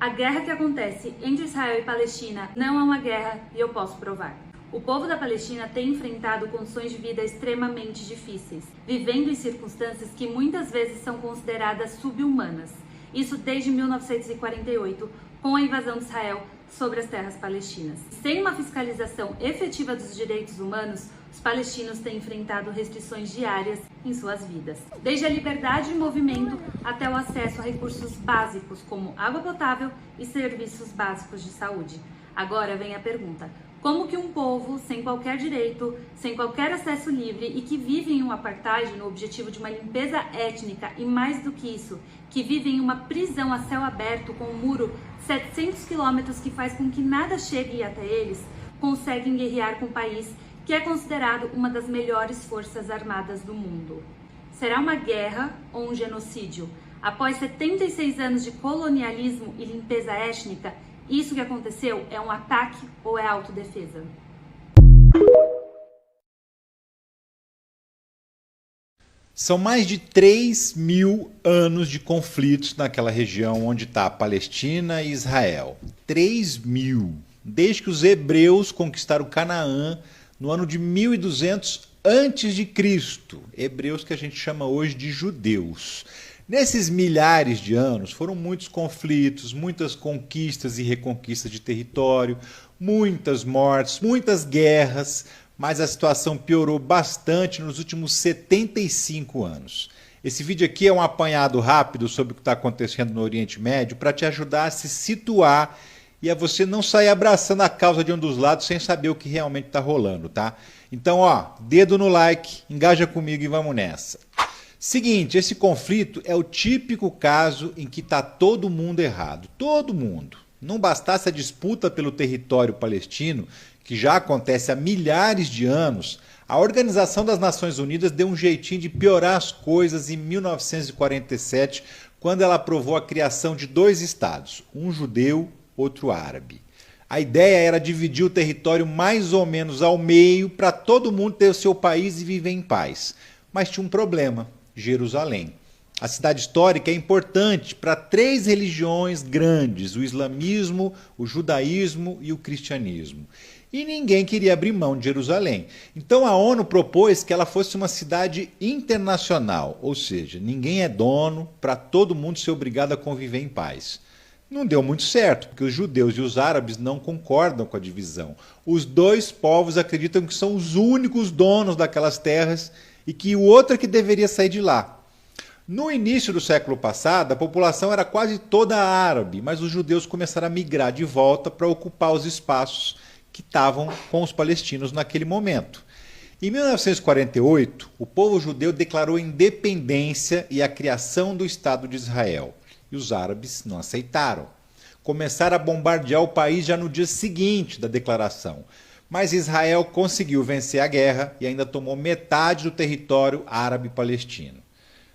A guerra que acontece entre Israel e Palestina não é uma guerra e eu posso provar. O povo da Palestina tem enfrentado condições de vida extremamente difíceis, vivendo em circunstâncias que muitas vezes são consideradas subhumanas. Isso desde 1948, com a invasão de Israel sobre as terras palestinas. Sem uma fiscalização efetiva dos direitos humanos, os palestinos têm enfrentado restrições diárias em suas vidas. Desde a liberdade de movimento até o acesso a recursos básicos como água potável e serviços básicos de saúde. Agora vem a pergunta: como que um povo sem qualquer direito, sem qualquer acesso livre e que vive em um apartheid no objetivo de uma limpeza étnica e mais do que isso, que vive em uma prisão a céu aberto com um muro 700 quilômetros que faz com que nada chegue até eles, conseguem guerrear com um país que é considerado uma das melhores forças armadas do mundo? Será uma guerra ou um genocídio? Após 76 anos de colonialismo e limpeza étnica, isso que aconteceu é um ataque ou é autodefesa? São mais de 3.000 anos de conflitos naquela região onde está a Palestina e Israel. 3.000. Desde que os hebreus conquistaram Canaã no ano de 1200 a.C. Hebreus que a gente chama hoje de judeus. Nesses milhares de anos foram muitos conflitos, muitas conquistas e reconquistas de território, muitas mortes, muitas guerras, mas a situação piorou bastante nos últimos 75 anos. Esse vídeo aqui é um apanhado rápido sobre o que está acontecendo no Oriente Médio para te ajudar a se situar e a você não sair abraçando a causa de um dos lados sem saber o que realmente está rolando, tá? Então, dedo no like, engaja comigo e vamos nessa. Seguinte, esse conflito é o típico caso em que está todo mundo errado. Todo mundo. Não bastasse a disputa pelo território palestino, que já acontece há milhares de anos, a Organização das Nações Unidas deu um jeitinho de piorar as coisas em 1947, quando ela aprovou a criação de 2 estados, um judeu, outro árabe. A ideia era dividir o território mais ou menos ao meio para todo mundo ter o seu país e viver em paz. Mas tinha um problema: Jerusalém. A cidade histórica é importante para 3 religiões grandes: o islamismo, o judaísmo e o cristianismo. E ninguém queria abrir mão de Jerusalém. Então a ONU propôs que ela fosse uma cidade internacional, ou seja, ninguém é dono, para todo mundo ser obrigado a conviver em paz. Não deu muito certo, porque os judeus e os árabes não concordam com a divisão. Os 2 povos acreditam que são os únicos donos daquelas terras e que o outro é que deveria sair de lá. No início do século passado, a população era quase toda árabe, mas os judeus começaram a migrar de volta para ocupar os espaços que estavam com os palestinos naquele momento. Em 1948, o povo judeu declarou independência e a criação do Estado de Israel. E os árabes não aceitaram. Começaram a bombardear o país já no dia seguinte da declaração. Mas Israel conseguiu vencer a guerra e ainda tomou metade do território árabe-palestino.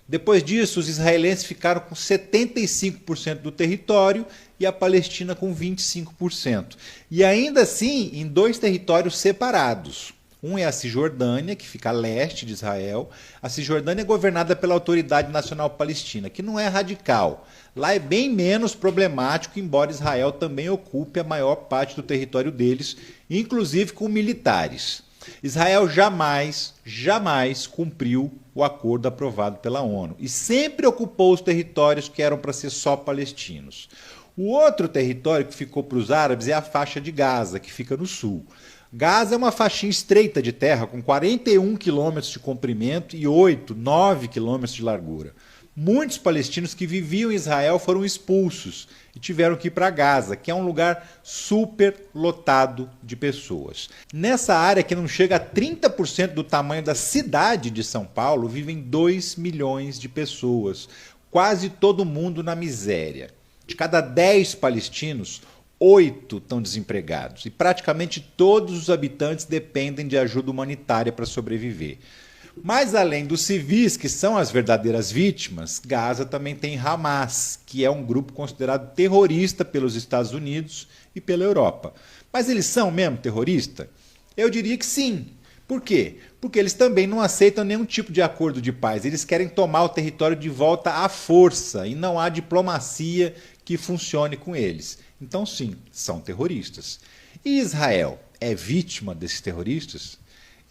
Depois disso, os israelenses ficaram com 75% do território e a Palestina com 25%. E ainda assim, em 2 territórios separados. Um é a Cisjordânia, que fica a leste de Israel. A Cisjordânia é governada pela Autoridade Nacional Palestina, que não é radical. Lá é bem menos problemático, embora Israel também ocupe a maior parte do território deles, inclusive com militares. Israel jamais cumpriu o acordo aprovado pela ONU e sempre ocupou os territórios que eram para ser só palestinos. O outro território que ficou para os árabes é a faixa de Gaza, que fica no sul. Gaza é uma faixinha estreita de terra com 41 quilômetros de comprimento e 9 quilômetros de largura. Muitos palestinos que viviam em Israel foram expulsos e tiveram que ir para Gaza, que é um lugar super lotado de pessoas. Nessa área, que não chega a 30% do tamanho da cidade de São Paulo, vivem 2 milhões de pessoas, quase todo mundo na miséria. De cada 10 palestinos, 8 estão desempregados e praticamente todos os habitantes dependem de ajuda humanitária para sobreviver. Mas além dos civis, que são as verdadeiras vítimas, Gaza também tem Hamas, que é um grupo considerado terrorista pelos Estados Unidos e pela Europa. Mas eles são mesmo terroristas? Eu diria que sim. Por quê? Porque eles também não aceitam nenhum tipo de acordo de paz. Eles querem tomar o território de volta à força e não há diplomacia que funcione com eles. Então, sim, são terroristas. E Israel é vítima desses terroristas?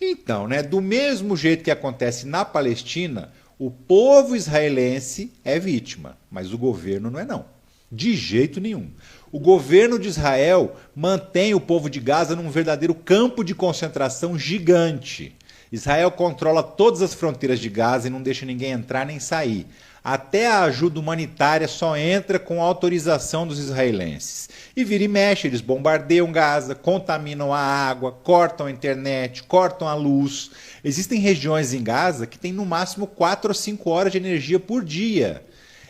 Então, do mesmo jeito que acontece na Palestina, o povo israelense é vítima, mas o governo não é não. De jeito nenhum. O governo de Israel mantém o povo de Gaza num verdadeiro campo de concentração gigante. Israel controla todas as fronteiras de Gaza e não deixa ninguém entrar nem sair. Até a ajuda humanitária só entra com autorização dos israelenses. E vira e mexe, eles bombardeiam Gaza, contaminam a água, cortam a internet, cortam a luz. Existem regiões em Gaza que têm no máximo 4 ou 5 horas de energia por dia.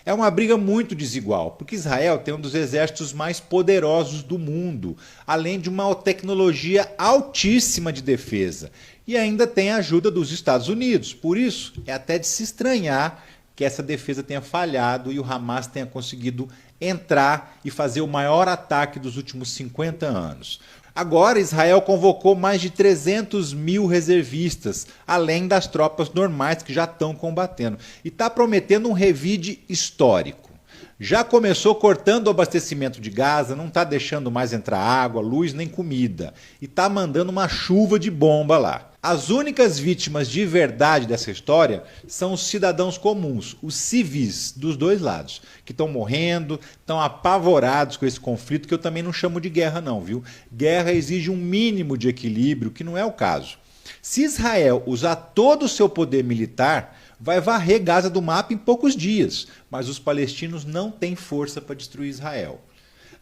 É uma briga muito desigual, porque Israel tem um dos exércitos mais poderosos do mundo, além de uma tecnologia altíssima de defesa. E ainda tem a ajuda dos Estados Unidos. Por isso, é até de se estranhar que essa defesa tenha falhado e o Hamas tenha conseguido entrar e fazer o maior ataque dos últimos 50 anos. Agora, Israel convocou mais de 300 mil reservistas, além das tropas normais que já estão combatendo. E está prometendo um revide histórico. Já começou cortando o abastecimento de Gaza, não está deixando mais entrar água, luz nem comida. E está mandando uma chuva de bomba lá. As únicas vítimas de verdade dessa história são os cidadãos comuns, os civis dos dois lados, que estão morrendo, estão apavorados com esse conflito, que eu também não chamo de guerra não, viu? Guerra exige um mínimo de equilíbrio, que não é o caso. Se Israel usar todo o seu poder militar, vai varrer Gaza do mapa em poucos dias, mas os palestinos não têm força para destruir Israel.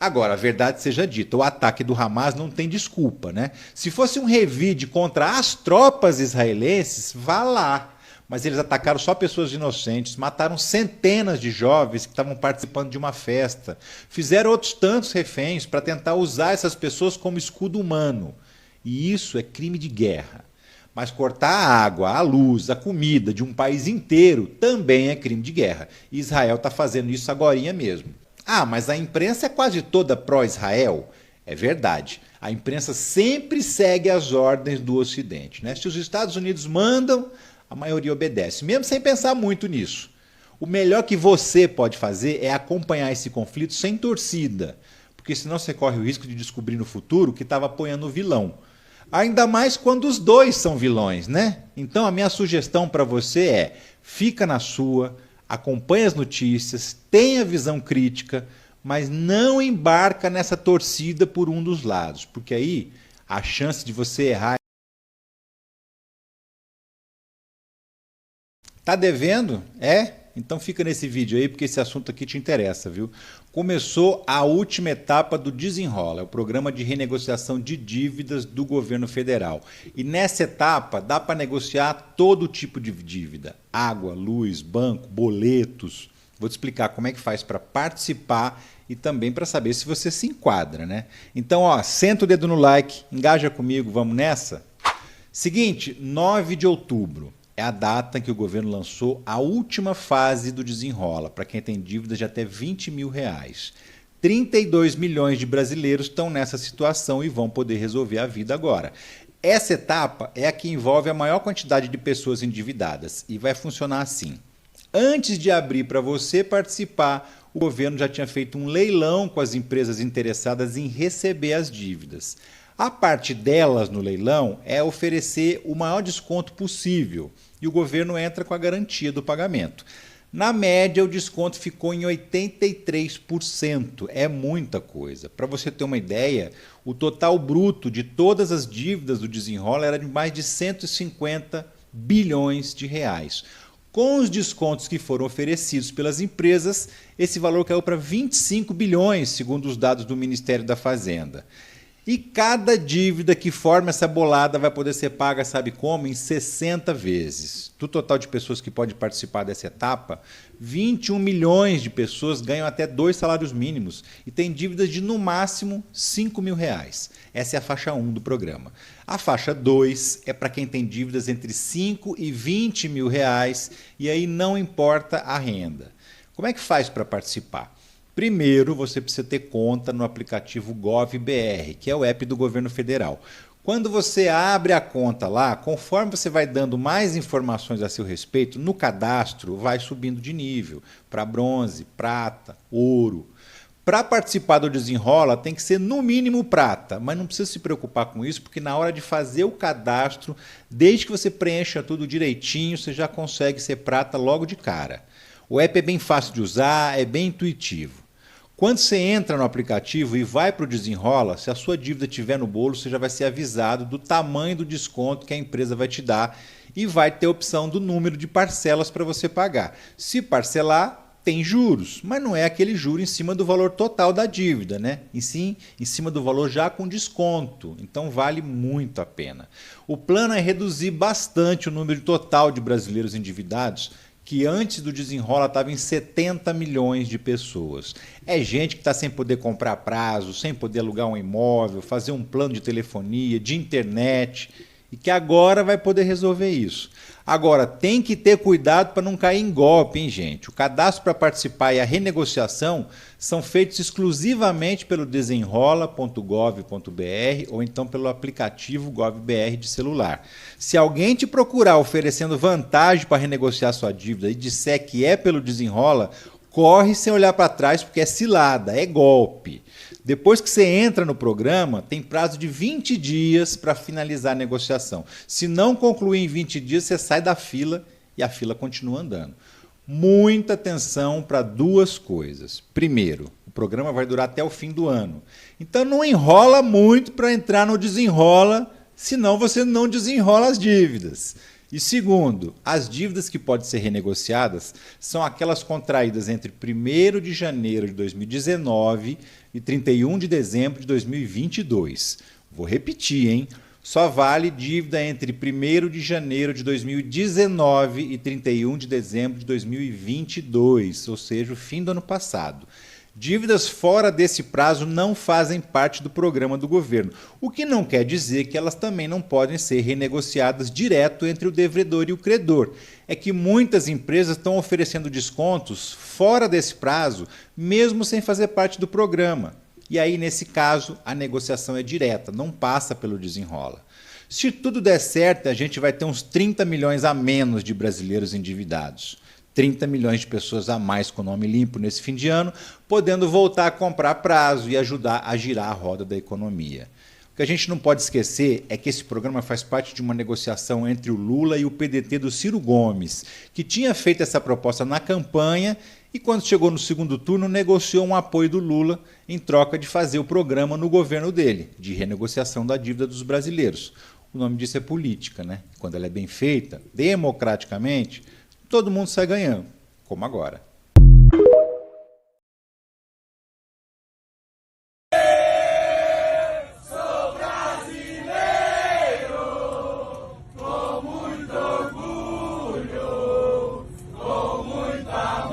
Agora, a verdade seja dita, o ataque do Hamas não tem desculpa, né? Se fosse um revide contra as tropas israelenses, vá lá. Mas eles atacaram só pessoas inocentes, mataram centenas de jovens que estavam participando de uma festa, fizeram outros tantos reféns para tentar usar essas pessoas como escudo humano. E isso é crime de guerra. Mas cortar a água, a luz, a comida de um país inteiro também é crime de guerra. E Israel está fazendo isso agorinha mesmo. Ah, mas a imprensa é quase toda pró-Israel? É verdade. A imprensa sempre segue as ordens do Ocidente, né? Se os Estados Unidos mandam, a maioria obedece, mesmo sem pensar muito nisso. O melhor que você pode fazer é acompanhar esse conflito sem torcida, porque senão você corre o risco de descobrir no futuro que estava apoiando o vilão. Ainda mais quando os dois são vilões, né? Então a minha sugestão para você é, fica na sua, acompanhe as notícias, tenha visão crítica, mas não embarca nessa torcida por um dos lados, porque aí a chance de você errar... Tá devendo? É? Então fica nesse vídeo aí, porque esse assunto aqui te interessa, viu? Começou a última etapa do Desenrola, é o programa de renegociação de dívidas do governo federal. E nessa etapa dá para negociar todo tipo de dívida. Água, luz, banco, boletos. Vou te explicar como é que faz para participar e também para saber se você se enquadra, né? Então, senta o dedo no like, engaja comigo, vamos nessa? Seguinte, 9 de outubro. É a data em que o governo lançou a última fase do Desenrola, para quem tem dívidas de até R$20 mil. 32 milhões de brasileiros estão nessa situação e vão poder resolver a vida agora. Essa etapa é a que envolve a maior quantidade de pessoas endividadas e vai funcionar assim. Antes de abrir para você participar, o governo já tinha feito um leilão com as empresas interessadas em receber as dívidas. A parte delas no leilão é oferecer o maior desconto possível e o governo entra com a garantia do pagamento. Na média, o desconto ficou em 83%. É muita coisa. Para você ter uma ideia, o total bruto de todas as dívidas do Desenrola era de mais de 150 bilhões de reais. Com os descontos que foram oferecidos pelas empresas, esse valor caiu para 25 bilhões, segundo os dados do Ministério da Fazenda. E cada dívida que forma essa bolada vai poder ser paga, sabe como? Em 60 vezes. Do total de pessoas que podem participar dessa etapa, 21 milhões de pessoas ganham até 2 salários mínimos e têm dívidas de, no máximo, R$5 mil. Essa é a faixa 1 do programa. A faixa 2 é para quem tem dívidas entre 5 e 20 mil reais e aí não importa a renda. Como é que faz para participar? Primeiro, você precisa ter conta no aplicativo GovBR, que é o app do governo federal. Quando você abre a conta lá, conforme você vai dando mais informações a seu respeito, no cadastro vai subindo de nível para bronze, prata, ouro. Para participar do Desenrola tem que ser no mínimo prata, mas não precisa se preocupar com isso, porque na hora de fazer o cadastro, desde que você preencha tudo direitinho, você já consegue ser prata logo de cara. O app é bem fácil de usar, é bem intuitivo. Quando você entra no aplicativo e vai para o Desenrola, se a sua dívida estiver no bolo, você já vai ser avisado do tamanho do desconto que a empresa vai te dar e vai ter a opção do número de parcelas para você pagar. Se parcelar, tem juros, mas não é aquele juro em cima do valor total da dívida, né? E sim em cima do valor já com desconto. Então vale muito a pena. O plano é reduzir bastante o número total de brasileiros endividados, que antes do Desenrola estava em 70 milhões de pessoas. É gente que está sem poder comprar prazo, sem poder alugar um imóvel, fazer um plano de telefonia, de internet, e que agora vai poder resolver isso. Agora, tem que ter cuidado para não cair em golpe, hein, gente? O cadastro para participar e a renegociação são feitos exclusivamente pelo desenrola.gov.br ou então pelo aplicativo GovBR de celular. Se alguém te procurar oferecendo vantagem para renegociar sua dívida e disser que é pelo Desenrola, corre sem olhar para trás, porque é cilada, é golpe. Depois que você entra no programa, tem prazo de 20 dias para finalizar a negociação. Se não concluir em 20 dias, você sai da fila e a fila continua andando. Muita atenção para duas coisas. Primeiro, o programa vai durar até o fim do ano. Então não enrola muito para entrar no Desenrola, senão você não desenrola as dívidas. E segundo, as dívidas que podem ser renegociadas são aquelas contraídas entre 1º de janeiro de 2019 e 31 de dezembro de 2022. Vou repetir, hein? Só vale dívida entre 1º de janeiro de 2019 e 31 de dezembro de 2022, ou seja, o fim do ano passado. Dívidas fora desse prazo não fazem parte do programa do governo, o que não quer dizer que elas também não podem ser renegociadas direto entre o devedor e o credor. É que muitas empresas estão oferecendo descontos fora desse prazo, mesmo sem fazer parte do programa. E aí, nesse caso, a negociação é direta, não passa pelo Desenrola. Se tudo der certo, a gente vai ter uns 30 milhões a menos de brasileiros endividados. 30 milhões de pessoas a mais com nome limpo nesse fim de ano, podendo voltar a comprar prazo e ajudar a girar a roda da economia. O que a gente não pode esquecer é que esse programa faz parte de uma negociação entre o Lula e o PDT do Ciro Gomes, que tinha feito essa proposta na campanha e, quando chegou no segundo turno, negociou um apoio do Lula em troca de fazer o programa no governo dele, de renegociação da dívida dos brasileiros. O nome disso é política, né? Quando ela é bem feita, democraticamente, todo mundo sai ganhando, como agora. Sou brasileiro, com muito orgulho, com muito amor.